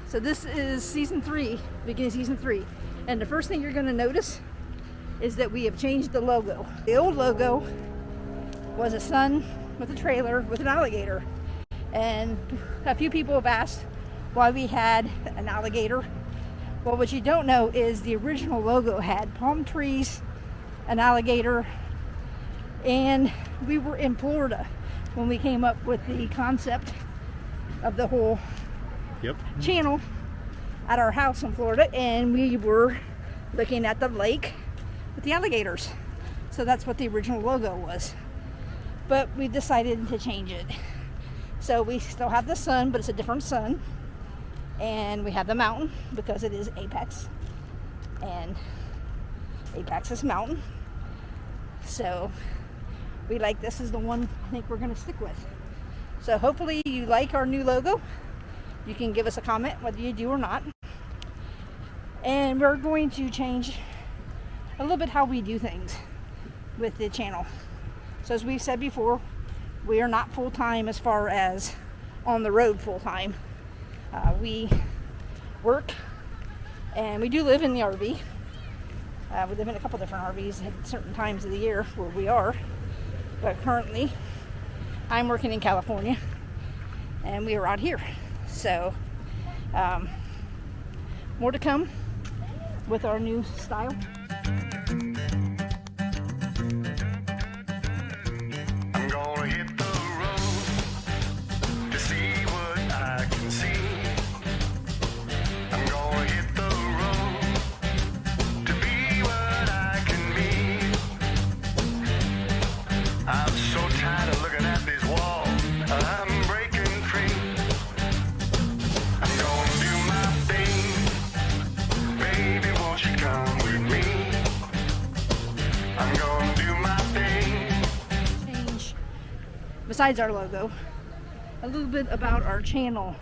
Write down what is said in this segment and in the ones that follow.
So this is season 3, beginning of season 3. And the first thing you're going to notice is that we have changed the logo. The old logo was a sun with a trailer with an alligator. And a few people have asked why we had an alligator. Well, what you don't know is the original logo had palm trees, an alligator, and we were in Florida when we came up with the concept of the whole channel at our house in Florida, and we were looking at the lake with the alligators. So that's what the original logo was. But we decided to change it. So we still have the sun, but it's a different sun. And we have the mountain because it is Apex. And Apex is mountain. So we like this is the one I think we're going to stick with. So hopefully you like our new logo. You can give us a comment whether you do or not. And we're going to change a little bit how we do things with the channel. So as we've said before, we are not full-time as far as on the road full-time. We work and we do live in the RV. We live in a couple different RVs at certain times of the year where we are. But currently, I'm working in California and we are out here. So, more to come with our new style. I'm gonna hit the road to see what I can see. I'm gonna hit the road to be what I can be. I'm so tired of looking at this wall. I'm breaking free. I'm gonna do my thing. Baby, won't you come with me? I'm gonna do my thing. Change, besides our logo, a little bit about our channel.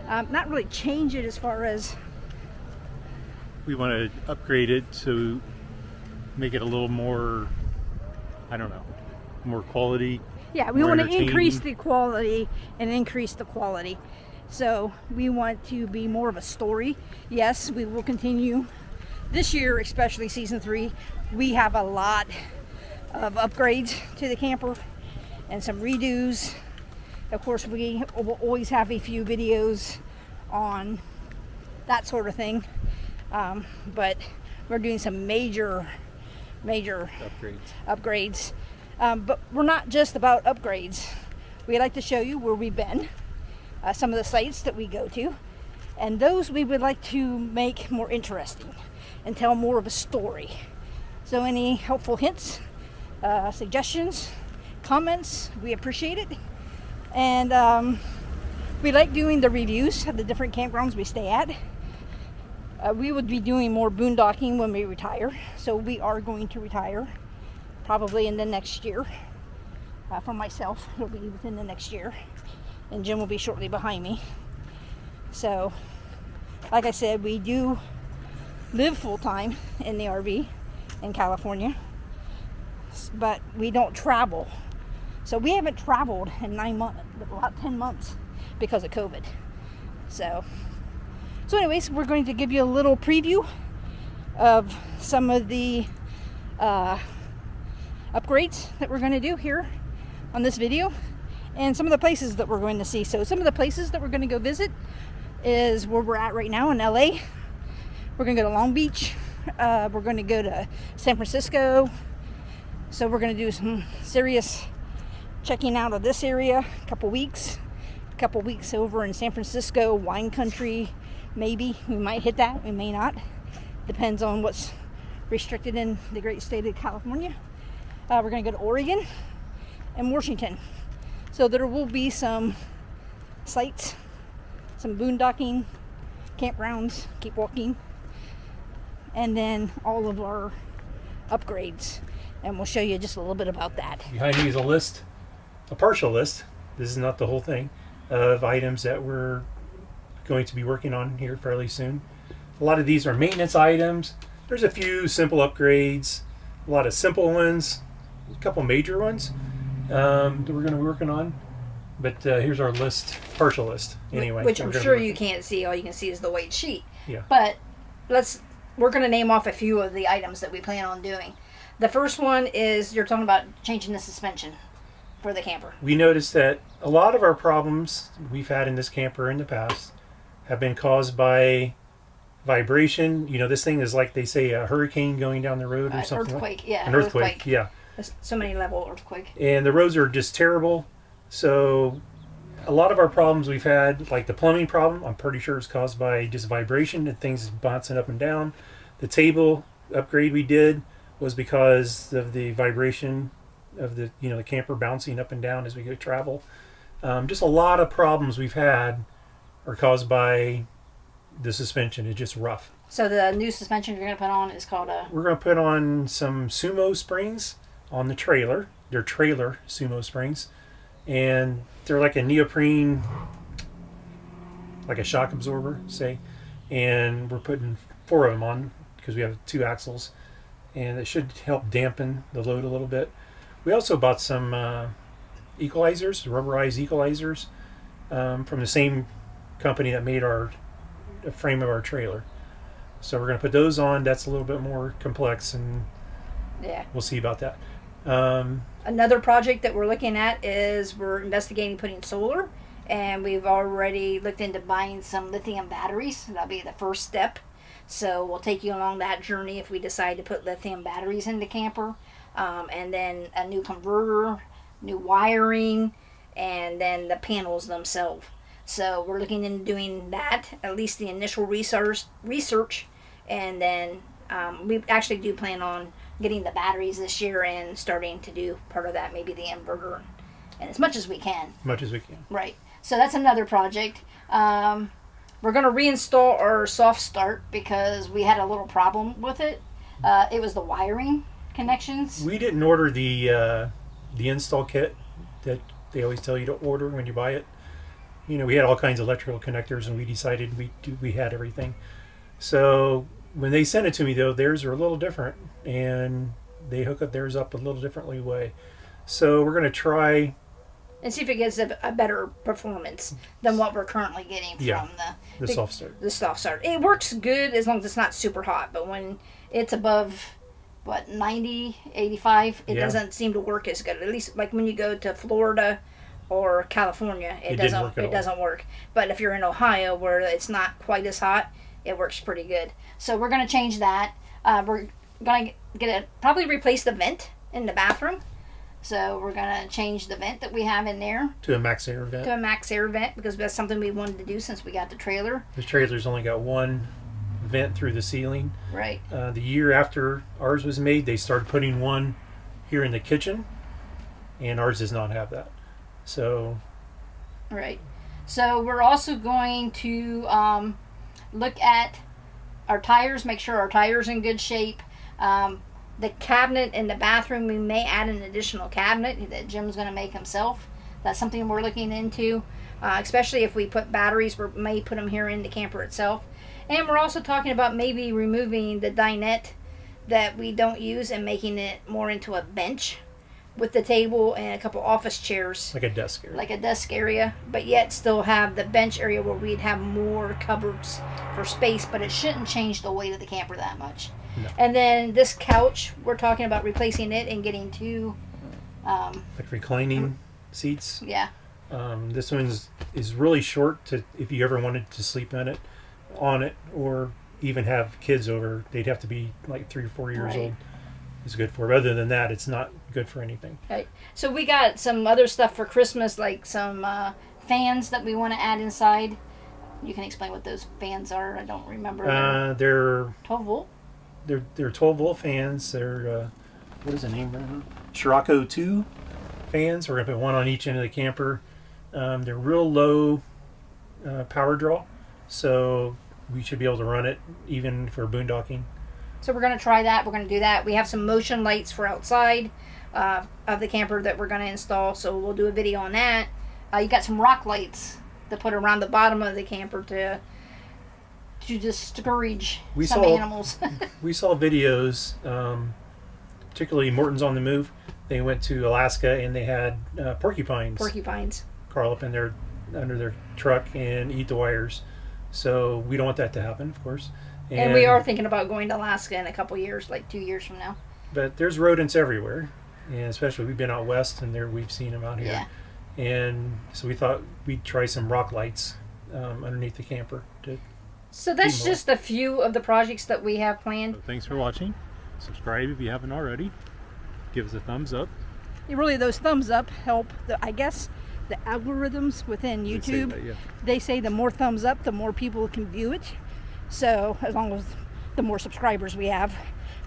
Not really change it as far as we want to upgrade it to make it a little more, I don't know, more quality. yeah, we more want to entertaining. increase the quality and increase the quality. So we want to be more of a story. Yes, we will continue this year, especially season 3. We have a lot of upgrades to the camper and some redos. Of course, we will always have a few videos on that sort of thing. But we're doing some major upgrades. But we're not just about upgrades. We like to show you where we've been, some of the sites that we go to, and those we would like to make more interesting and tell more of a story. So any helpful hints, suggestions, comments, we appreciate it. And we like doing the reviews of the different campgrounds we stay at. We would be doing more boondocking when we retire, so we are going to retire probably in the next year. For myself, it'll be within the next year, and Jim will be shortly behind me. So, like I said, we do live full-time in the RV in California, but we don't travel. So we haven't traveled in 9 months, about 10 months because of COVID. So anyways, we're going to give you a little preview of some of the upgrades that we're going to do here on this video and some of the places that we're going to see. So some of the places that we're going to go visit is where we're at right now in LA. We're going to go to Long Beach. We're going to go to San Francisco. So we're going to do some serious checking out of this area, a couple weeks over in San Francisco, wine country. Maybe we might hit that, we may not. Depends on what's restricted in the great state of California. We're going to go to Oregon and Washington. So there will be some sites, some boondocking, campgrounds, keep walking, and then all of our upgrades. And we'll show you just a little bit about that. Behind me is a list, a partial list. This is not the whole thing of items that we're going to be working on here fairly soon. A lot of these are maintenance items. There's a few simple upgrades, a lot of simple ones, a couple major ones that we're going to be working on. But here's our list, partial list. Anyway, which we're I'm gonna sure be you can't see. All you can see is the white sheet. Yeah. But we're going to name off a few of the items that we plan on doing. The first one is you're talking about changing the suspension for the camper. We noticed that a lot of our problems we've had in this camper in the past have been caused by vibration. You know, this thing is like they say a hurricane going down the road or something. Earthquake, yeah. An earthquake, yeah. So many level earthquake. And the roads are just terrible. So a lot of our problems we've had, like the plumbing problem, I'm pretty sure it's caused by just vibration and things bouncing up and down. The table upgrade we did was because of the vibration of the camper bouncing up and down as we go travel. Just a lot of problems we've had are caused by the suspension. It's just rough. So the new suspension you're going to put on is called a... We're going to put on some Sumo springs on the trailer. They're trailer Sumo springs. And they're like a neoprene, like a shock absorber, say. And we're putting 4 of them on because we have 2 axles. And it should help dampen the load a little bit. We also bought some equalizers, rubberized equalizers, from the same company that made the frame of our trailer. So we're going to put those on. That's a little bit more complex, and yeah, we'll see about that. Another project that we're looking at is we're investigating putting solar, and we've already looked into buying some lithium batteries. That'll be the first step. So we'll take you along that journey if we decide to put lithium batteries in the camper, and then a new converter, new wiring, and then the panels themselves. So we're looking into doing that, at least the initial research, and then we actually do plan on getting the batteries this year and starting to do part of that, maybe the inverter, and as much as we can. Much as we can. Right. So that's another project. We're going to reinstall our soft start because we had a little problem with it. It was the wiring connections. We didn't order the install kit that they always tell you to order when you buy it. You know, we had all kinds of electrical connectors, and we decided we had everything. So when they sent it to me, though, theirs are a little different, and they hook up theirs up a little differently way. So we're going to try and see if it gets a better performance than what we're currently getting from the soft start. The soft start. It works good as long as it's not super hot, but when it's above 90, 85, it doesn't seem to work as good. At least like when you go to Florida or California, it doesn't work. But if you're in Ohio where it's not quite as hot, it works pretty good. So we're going to change that. We're going to probably replace the vent in the bathroom. So we're going to change the vent that we have in there. To a max air vent. To a max air vent, because that's something we wanted to do since we got the trailer. The trailer's only got one vent through the ceiling. Right. The year after ours was made, they started putting one here in the kitchen, and ours does not have that. So. Right. So we're also going to look at our tires, make sure our tires are in good shape. The cabinet in the bathroom, we may add an additional cabinet that Jim's going to make himself. That's something we're looking into, especially if we put batteries. We may put them here in the camper itself. And we're also talking about maybe removing the dinette that we don't use and making it more into a bench with the table and a couple office chairs. Like a desk area. Like a desk area, but yet still have the bench area where we'd have more cupboards for space, but it shouldn't change the weight of the camper that much. No. And then this couch, we're talking about replacing it and getting 2 like reclining seats. Yeah. This one is really short to if you ever wanted to sleep on it, or even have kids over. They'd have to be like 3 or 4 years old. It's good for. But other than that, it's not good for anything. Right. So we got some other stuff for Christmas, like some fans that we want to add inside. You can explain what those fans are. I don't remember. They're 12 volt. They're 12 volt fans. They're what is the name right now? Scirocco 2 fans. We're gonna put one on each end of the camper. They're real low power draw, so we should be able to run it even for boondocking. So we're going to try that. We're going to do that. We have some motion lights for outside of the camper that we're going to install, so we'll do a video on that. You got some rock lights to put around the bottom of the camper to discourage animals. We saw videos, particularly Morton's on the Move. They went to Alaska and they had porcupines crawl up in there under their truck and eat the wires. So we don't want that to happen, of course. And we are thinking about going to Alaska in a couple years, like 2 years from now. But there's rodents everywhere, and especially we've been out west, and there we've seen them out here. Yeah. And so we thought we'd try some rock lights underneath the camper. So that's just a few of the projects that we have planned. So thanks for watching. Subscribe if you haven't already. Give us a thumbs up. Really, those thumbs up help, I guess, the algorithms within YouTube. They say the more thumbs up, the more people can view it. So as long as the more subscribers we have.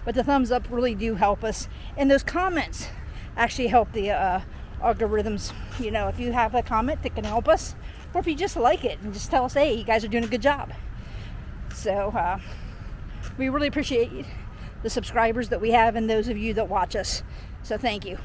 But the thumbs up really do help us. And those comments actually help the algorithms. You know, if you have a comment that can help us, or if you just like it and just tell us, hey, you guys are doing a good job. So we really appreciate the subscribers that we have and those of you that watch us. So thank you.